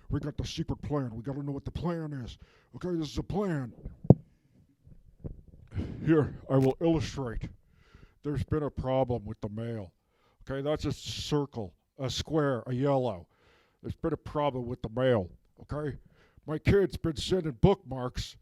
We got the secret plan. We got to know what the plan is. Okay, this is a plan. Here, I will illustrate. There's been a problem with the mail. Okay, that's a circle, a square, a yellow. There's been a problem with the mail. Okay, my kid's been sending bookmarks.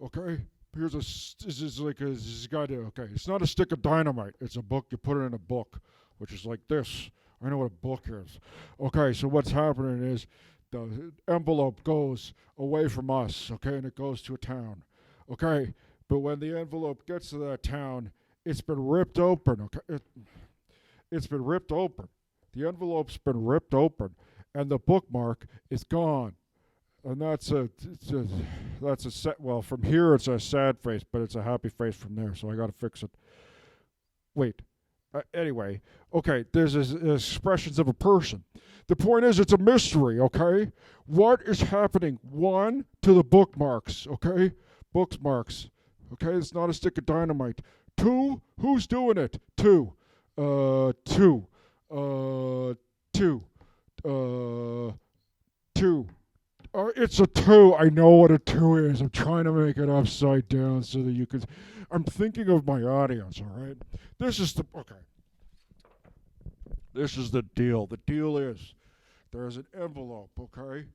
Okay, here's a. This is like a. This is got to. Okay, it's not a stick of dynamite. It's a book. You put it in a book, which is like this. I know what a book is. Okay, so what's happening is the envelope goes away from us. Okay, and it goes to a town. Okay, but when the envelope gets to that town, it's been ripped open. Okay, it's been ripped open. The envelope's been ripped open, and the bookmark is gone. And that's a set. Well, from here it's a sad face, but it's a happy face from there. So I got to fix it. Wait. Anyway, okay. There's expressions of a person. The point is, it's a mystery. Okay, what is happening? One, to the bookmarks. Okay, bookmarks. Okay, it's not a stick of dynamite. Two, who's doing it? Two. Two. Two. Two. It's a two. I know what a two is. I'm trying to make it upside down so that you can. I'm thinking of my audience, all right? This is the. Okay. This is the deal. The deal is there's an envelope, okay?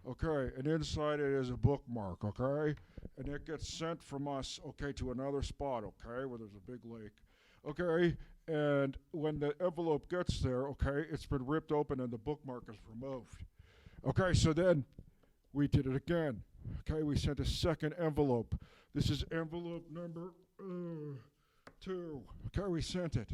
Okay, and inside it is a bookmark, okay? And it gets sent from us, okay, to another spot, okay, where there's a big lake, okay? And when the envelope gets there, okay, it's been ripped open and the bookmark is removed. Okay, so then we did it again. Okay, we sent a second envelope. This is envelope number 2. Okay, we sent it.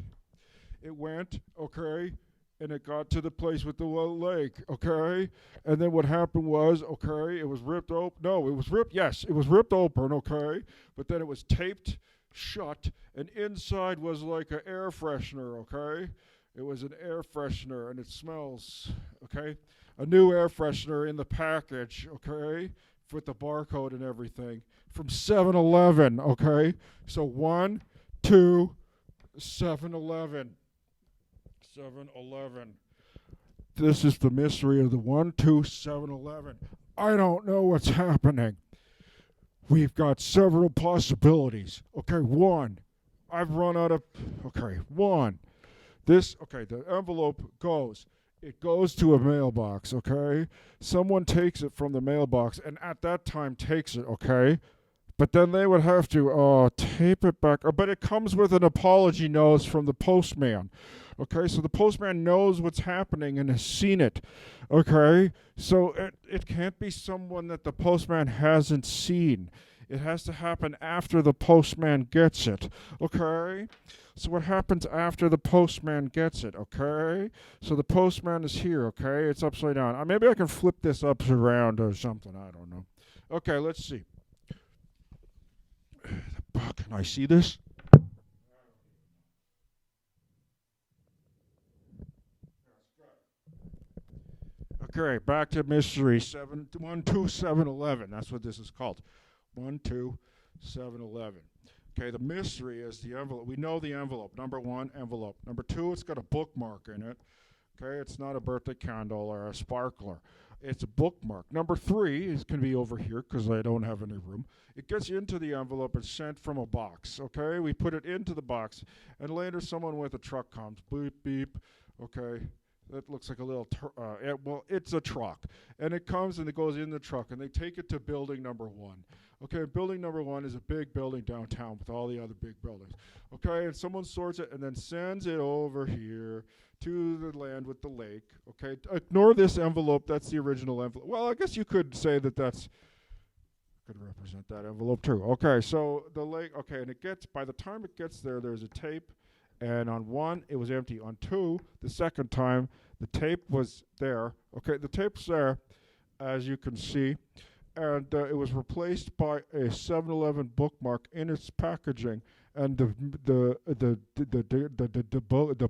It went, okay, and it got to the place with the lake, okay? And then what happened was, okay, it was ripped open. No, it was ripped, yes, it was ripped open, okay? But then it was taped shut, and inside was like an air freshener, okay? It was an air freshener, and it smells, okay? A new air freshener in the package, okay? With the barcode and everything. From 7-Eleven, okay? So 1, 2, 7-Eleven. 7-Eleven. This is the mystery of the 1, 2, 7-Eleven. I don't know what's happening. We've got several possibilities. Okay, 1. I've run out of. Okay, 1. This. Okay, the envelope goes. It goes to a mailbox. Okay, someone takes it from the mailbox, and at that time takes it. Okay, but then they would have to tape it back. But it comes with an apology note from the postman. Okay, so the postman knows what's happening and has seen it. Okay, so it can't be someone that the postman hasn't seen. It has to happen after the postman gets it. Okay, so what happens after the postman gets it? Okay, so the postman is here. Okay, it's upside down. Maybe I can flip this up around or something. I don't know. Okay, let's see. Can I see this? Okay, back to mystery 12711. That's what this is called. 12711. Okay, the mystery is the envelope. We know the envelope. Number 1, envelope. Number 2, it's got a bookmark in it. Okay, it's not a birthday candle or a sparkler. It's a bookmark. Number 3 is can be over here because I don't have any room. It gets into the envelope and sent from a box. Okay, we put it into the box, and later someone with a truck comes. Beep beep. Okay. That looks like a little, well, it's a truck. And it comes and it goes in the truck, and they take it to building number 1. Okay, building number 1 is a big building downtown with all the other big buildings. Okay, and someone sorts it and then sends it over here to the land with the lake. Okay, ignore this envelope. That's the original envelope. Well, I guess you could say that could represent that envelope too. Okay, so the lake, okay, and it gets, by the time it gets there, there's a tape. And on 1, it was empty. On 2, the second time, the tape was there. Okay, the tape's there, as you can see. And it was replaced by a 7-Eleven bookmark in its packaging. And the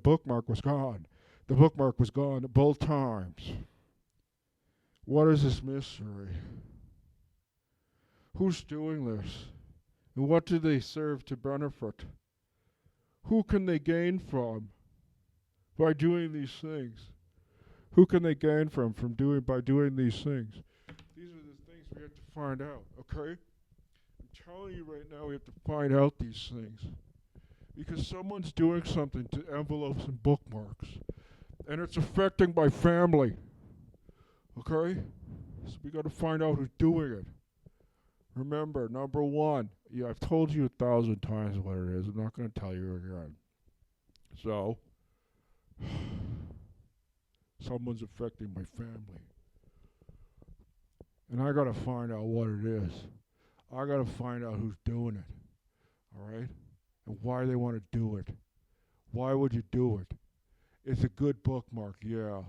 bookmark was gone. The bookmark was gone both times. What is this mystery? Who's doing this? And what do they serve to benefit? Who can they gain from by doing these things? Who can they gain from doing by doing these things? These are the things we have to find out, okay? I'm telling you right now we have to find out these things. Because someone's doing something to envelopes and bookmarks. And it's affecting my family. Okay? So we gotta find out who's doing it. Remember, number one, yeah, I've told you 1,000 times what it is. I'm not gonna tell you again. So, someone's affecting my family. And I gotta find out what it is. I gotta find out who's doing it. Alright? And why they want to do it. Why would you do it? It's a good bookmark, yeah.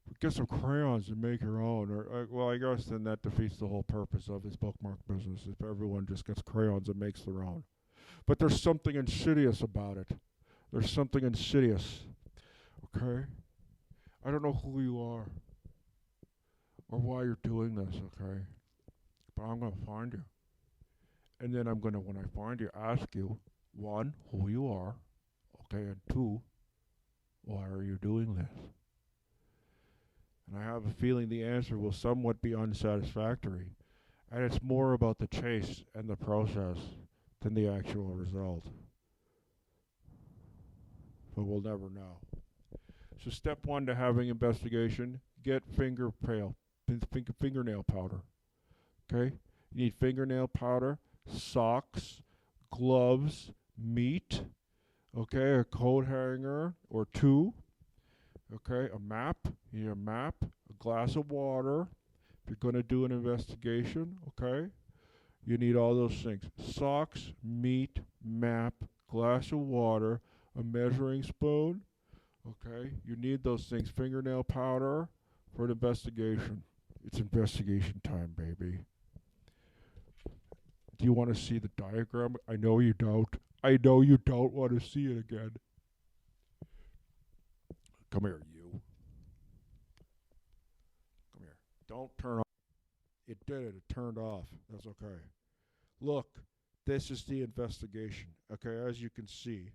But get some crayons and make your own. Well, I guess then that defeats the whole purpose of this bookmark business if everyone just gets crayons and makes their own. But there's something insidious about it. There's something insidious. Okay? I don't know who you are or why you're doing this, okay? But I'm going to find you. And then I'm going to, when I find you, ask you, one, who you are, okay, and two, why are you doing this? And I have a feeling the answer will somewhat be unsatisfactory. And it's more about the chase and the process than the actual result. But we'll never know. So step one to having investigation, get fingernail powder. Okay? You need fingernail powder, socks, gloves, meat, okay, a coat hanger or two, okay, a map, you need a map, a glass of water, if you're going to do an investigation, okay, you need all those things, socks, meat, map, glass of water, a measuring spoon, okay, you need those things, fingernail powder for an investigation. It's investigation time, baby. Do you want to see the diagram? I know you don't. I know you don't want to see it again. Come here, you. Come here. Don't turn off. It did it. It turned off. That's okay. Look, this is the investigation. Okay, as you can see.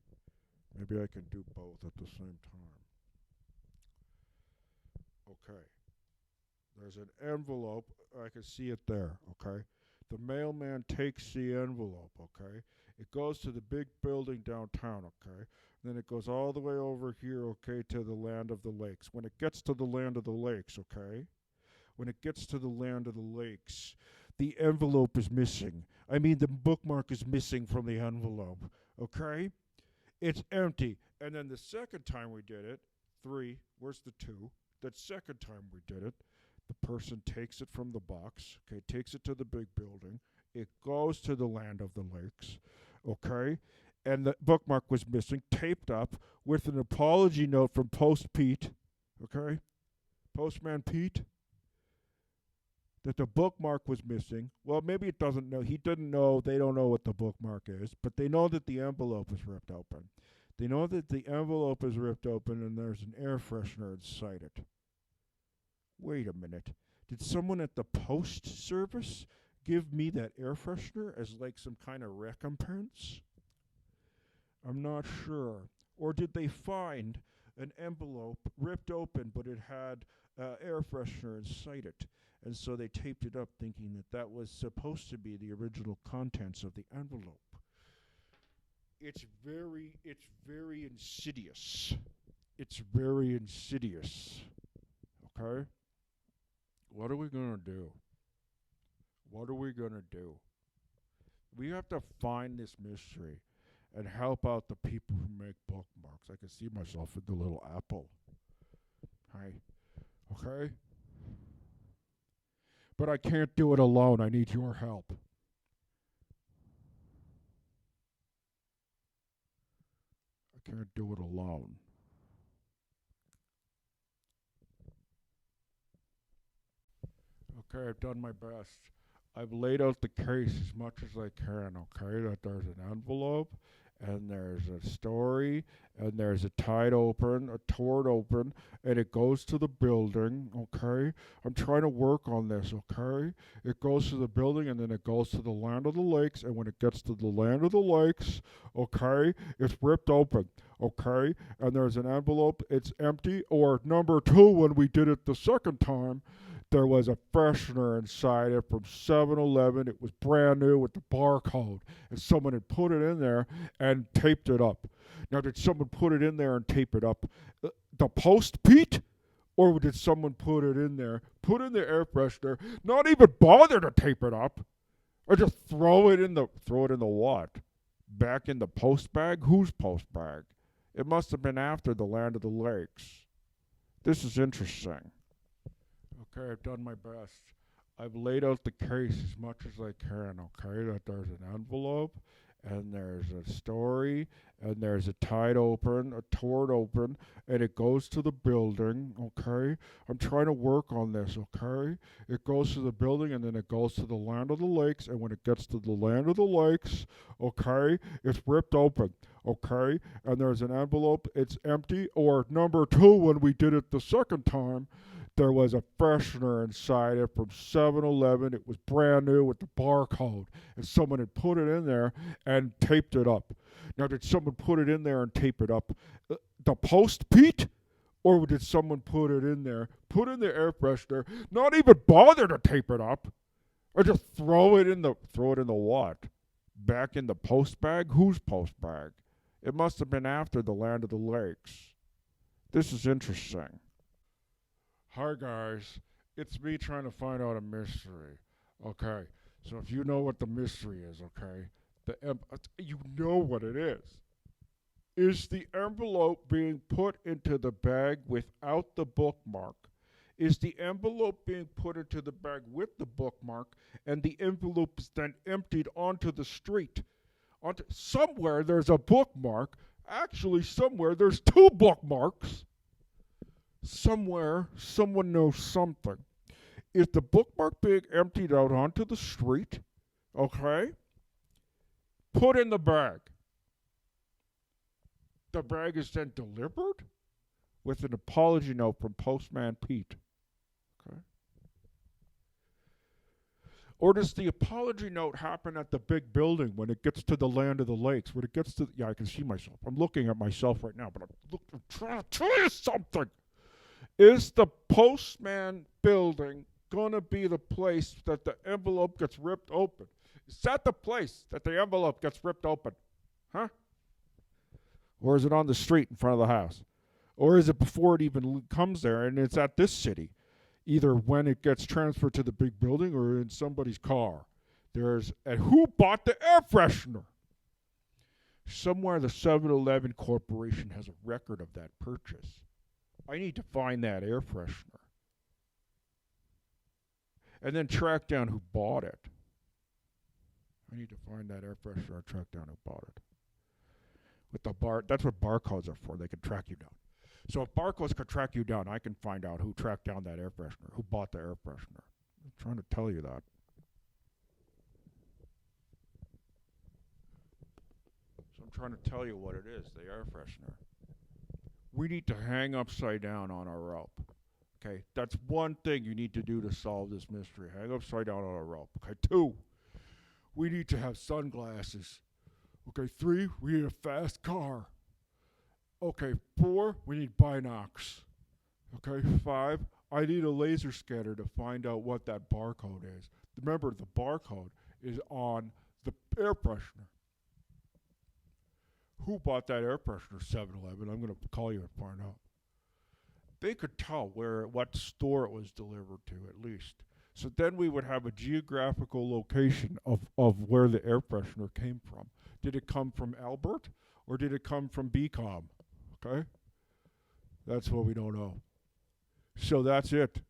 Maybe I can do both at the same time. Okay. There's an envelope. I can see it there. Okay. The mailman takes the envelope, okay? It goes to the big building downtown, okay? Then it goes all the way over here, okay, to the land of the lakes. When it gets to the land of the lakes, okay? When it gets to the land of the lakes, the envelope is missing. I mean, the bookmark is missing from the envelope, okay? It's empty. And then the second time we did it, 3, where's the 2? That second time we did it, the person takes it from the box, okay, takes it to the big building. It goes to the land of the lakes, okay? And the bookmark was missing, taped up with an apology note from Post Pete, okay? Postman Pete, that the bookmark was missing. Well, maybe it doesn't know. He didn't know. They don't know what the bookmark is, but they know that the envelope is ripped open. They know that the envelope is ripped open and there's an air freshener inside it. Wait a minute. Did someone at the post service give me that air freshener as like some kind of recompense? I'm not sure. Or did they find an envelope ripped open, but it had air freshener inside it? And so they taped it up thinking that that was supposed to be the original contents of the envelope. It's very insidious. It's very insidious. Okay? What are we going to do? What are we going to do? We have to find this mystery and help out the people who make bookmarks. I can see myself in the little apple. Hi. Okay? But I can't do it alone. I need your help. I can't do it alone. Okay, I've done my best. I've laid out the case as much as I can, okay? That there's an envelope and there's a story, and there's a tort open, and it goes to the building, okay? I'm trying to work on this, okay? It goes to the building, and then it goes to the land of the lakes, and when it gets to the land of the lakes, okay, it's ripped open, okay? And there's an envelope, it's empty, or number two, when we did it the second time, there was a freshener inside it from 7-Eleven. It was brand new with the barcode, and someone had put it in there and taped it up. Now, did someone put it in there and tape it up? The post, Pete? Or did someone put it in there, put in the air freshener, not even bother to tape it up, or just throw it in the what? Back in the post bag? Whose post bag? It must have been after the land of the lakes. This is interesting. Okay, I've done my best. I've laid out the case as much as I can, okay? That there's an envelope, and there's a story, and there's a tort open, and it goes to the building, okay? I'm trying to work on this, okay? It goes to the building, and then it goes to the land of the lakes, and when it gets to the land of the lakes, okay, it's ripped open, okay? And there's an envelope, it's empty, or number two, when we did it the second time, there was a freshener inside it from 7-Eleven. It was brand new with the barcode, and someone had put it in there and taped it up. Now, did someone put it in there and tape it up? The post, Pete? Or did someone put it in there, put in the air freshener, not even bother to tape it up, or just throw it in the what? Back in the post bag? Whose post bag? It must have been after the land of the lakes. This is interesting. Hi guys, it's me trying to find out a mystery. Okay, so if you know what the mystery is, okay, you know what it is. Is the envelope being put into the bag without the bookmark? Is the envelope being put into the bag with the bookmark, and the envelope is then emptied onto the street? Somewhere there's a bookmark. Actually, somewhere there's two bookmarks. Somewhere, someone knows something. Is the bookmark being emptied out onto the street? Okay? Put in the bag. The bag is then delivered with an apology note from Postman Pete. Okay? Or does the apology note happen at the big building when it gets to the land of the lakes? When it gets to, I can see myself. I'm looking at myself right now, but I'm trying to tell you something. Is the postman building going to be the place that the envelope gets ripped open? Is that the place that the envelope gets ripped open? Huh? Or is it on the street in front of the house? Or is it before it even comes there and it's at this city? Either when it gets transferred to the big building or in somebody's car. And who bought the air freshener? Somewhere the 7-Eleven Corporation has a record of that purchase. I need to find that air freshener. And then track down who bought it. I need to find that air freshener and track down who bought it. That's what barcodes are for. They can track you down. So if barcodes can track you down, I can find out who tracked down that air freshener, who bought the air freshener. I'm trying to tell you that. So I'm trying to tell you what it is, the air freshener. We need to hang upside down on our rope. Okay, that's one thing you need to do to solve this mystery. Hang upside down on a rope. Okay, 2, we need to have sunglasses. Okay, 3, we need a fast car. Okay, 4, we need binocs. Okay, 5, I need a laser scanner to find out what that barcode is. Remember, the barcode is on the air freshener. Who bought that air freshener? 7-Eleven. I'm going to call you and find out. They could tell what store it was delivered to, at least. So then we would have a geographical location of where the air freshener came from. Did it come from Albert or did it come from BCOM? Okay? That's what we don't know. So that's it.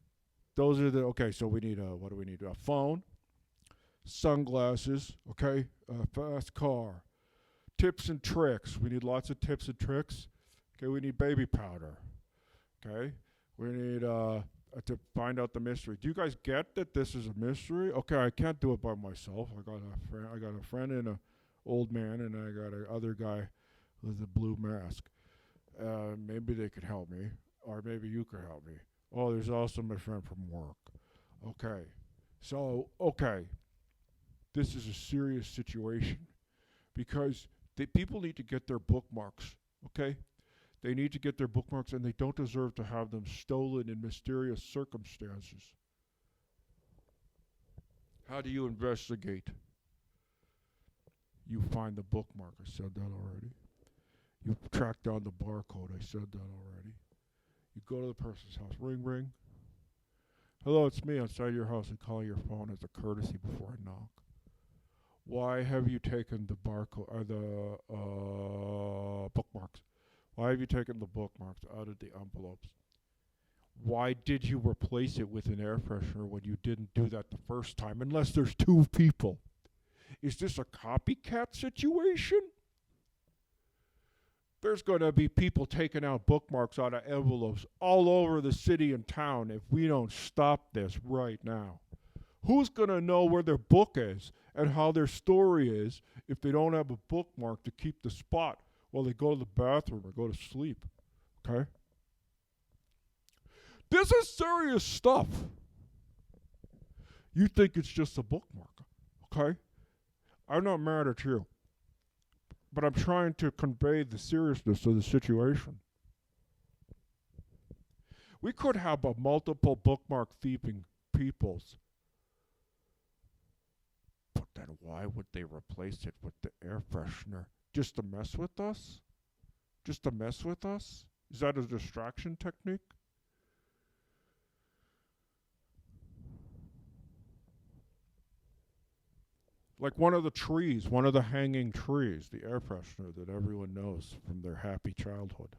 Okay, so we need what do we need? A phone, sunglasses, okay, a fast car. Tips and tricks. We need lots of tips and tricks. Okay, we need baby powder. Okay, we need to find out the mystery. Do you guys get that this is a mystery? Okay, I can't do it by myself. I got a friend in old man, and I got a other guy with a blue mask. Maybe they could help me, or maybe you could help me. Oh, there's also my friend from work. Okay. So, okay, this is a serious situation because people need to get their bookmarks, okay? They need to get their bookmarks and they don't deserve to have them stolen in mysterious circumstances. How do you investigate? You find the bookmark. I said that already. You track down the barcode. I said that already. You go to the person's house. Ring, ring. Hello, it's me outside your house and calling your phone as a courtesy before I knock. Why have you taken the barcode or the bookmarks? Why have you taken the bookmarks out of the envelopes? Why did you replace it with an air freshener when you didn't do that the first time? Unless there's two people. Is this a copycat situation? There's going to be people taking out bookmarks out of envelopes all over the city and town if we don't stop this right now. Who's going to know where their book is and how their story is if they don't have a bookmark to keep the spot while they go to the bathroom or go to sleep? Okay? This is serious stuff. You think it's just a bookmark, okay? I'm not mad at you, but I'm trying to convey the seriousness of the situation. We could have a multiple bookmark thieving peoples, but then why would they replace it with the air freshener? Just to mess with us? Just to mess with us? Is that a distraction technique? Like one of the trees, one of the hanging trees, the air freshener that everyone knows from their happy childhood.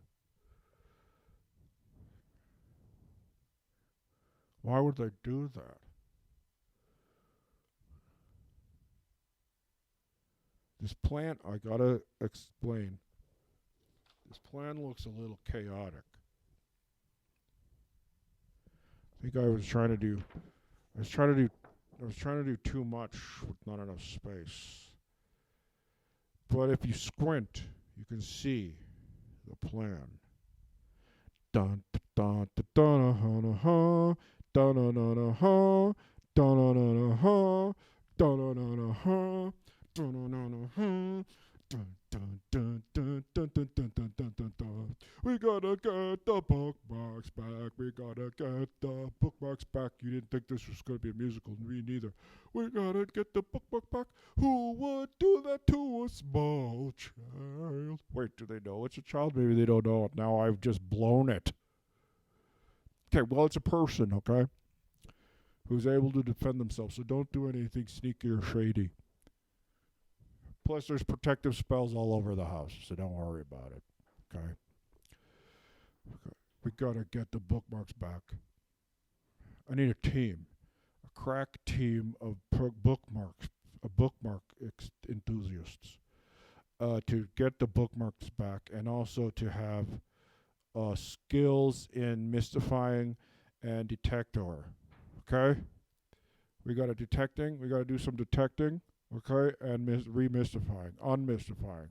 Why would they do that? This plan, I gotta explain. This plan looks a little chaotic. I think I was trying to do too much with not enough space. But if you squint, you can see the plan. Dun dun dun dun dun dun dun dun dun dun dun. We gotta get the bookmarks back. We gotta get the bookmarks back. You didn't think this was gonna be a musical, me neither. We gotta get the bookmark back. Who would do that to a small child? Wait, do they know it's a child? Maybe they don't know it. Now I've just blown it. Okay, well, it's a person, okay, who's able to defend themselves. So don't do anything sneaky or shady. Plus, there's protective spells all over the house, so don't worry about it. Okay? We gotta get the bookmarks back. I need a team, a crack team of bookmarks, bookmark enthusiasts, to get the bookmarks back, and also to have skills in mystifying and detector. Okay? We got detecting. We got to do some detecting. Okay, and remystifying, unmystifying.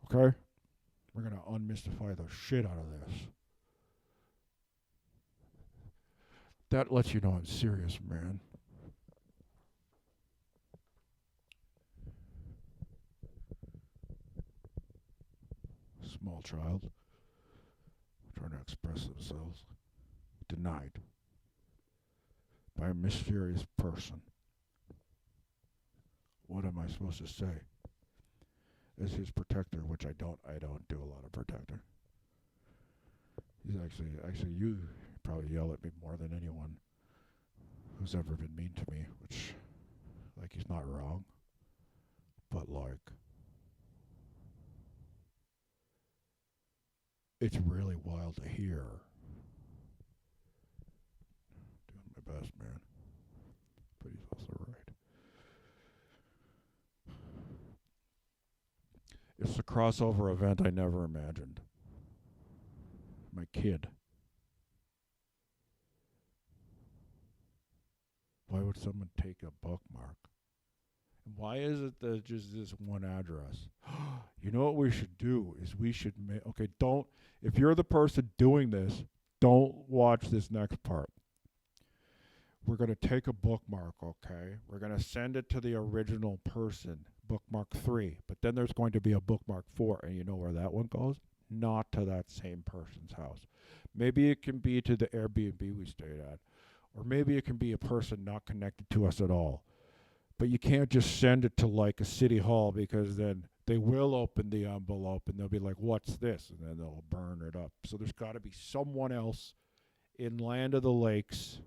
Okay, we're gonna unmystify the shit out of this. That lets you know I'm serious, man. Small child trying to express themselves, denied by a mysterious person. What am I supposed to say? As his protector, which I don't do a lot of protector. He's actually you probably yell at me more than anyone who's ever been mean to me, which, like, he's not wrong, but like, it's really wild to hear. Doing my best, man, but he's also right. It's a crossover event I never imagined. My kid. Why would someone take a bookmark Why is it that just this one address? You know what we should do is we should make, okay, don't, if you're the person doing this, don't watch this next part. We're going to take a bookmark, okay? We're going to send it to the original person, bookmark 3, but then there's going to be a bookmark 4, and you know where that one goes? Not to that same person's house. Maybe it can be to the Airbnb we stayed at, or maybe it can be a person not connected to us at all. But you can't just send it to like a city hall, because then they will open the envelope and they'll be like, what's this? And then they'll burn it up. So there's got to be someone else in Land of the Lakes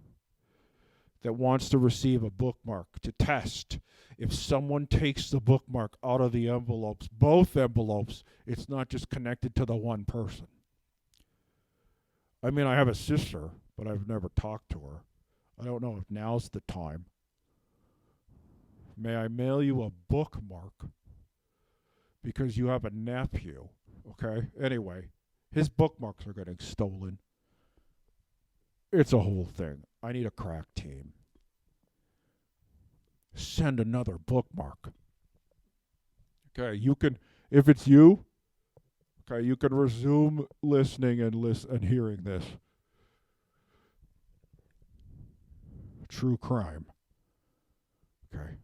that wants to receive a bookmark to test. If someone takes the bookmark out of the envelopes, both envelopes, it's not just connected to the one person. I mean, I have a sister, but I've never talked to her. I don't know if now's the time. May I mail you a bookmark because you have a nephew, okay? Anyway, his bookmarks are getting stolen. It's a whole thing. I need a crack team. Send another bookmark. Okay, you can, if it's you, okay, you can resume listening and hearing this. True crime. Okay.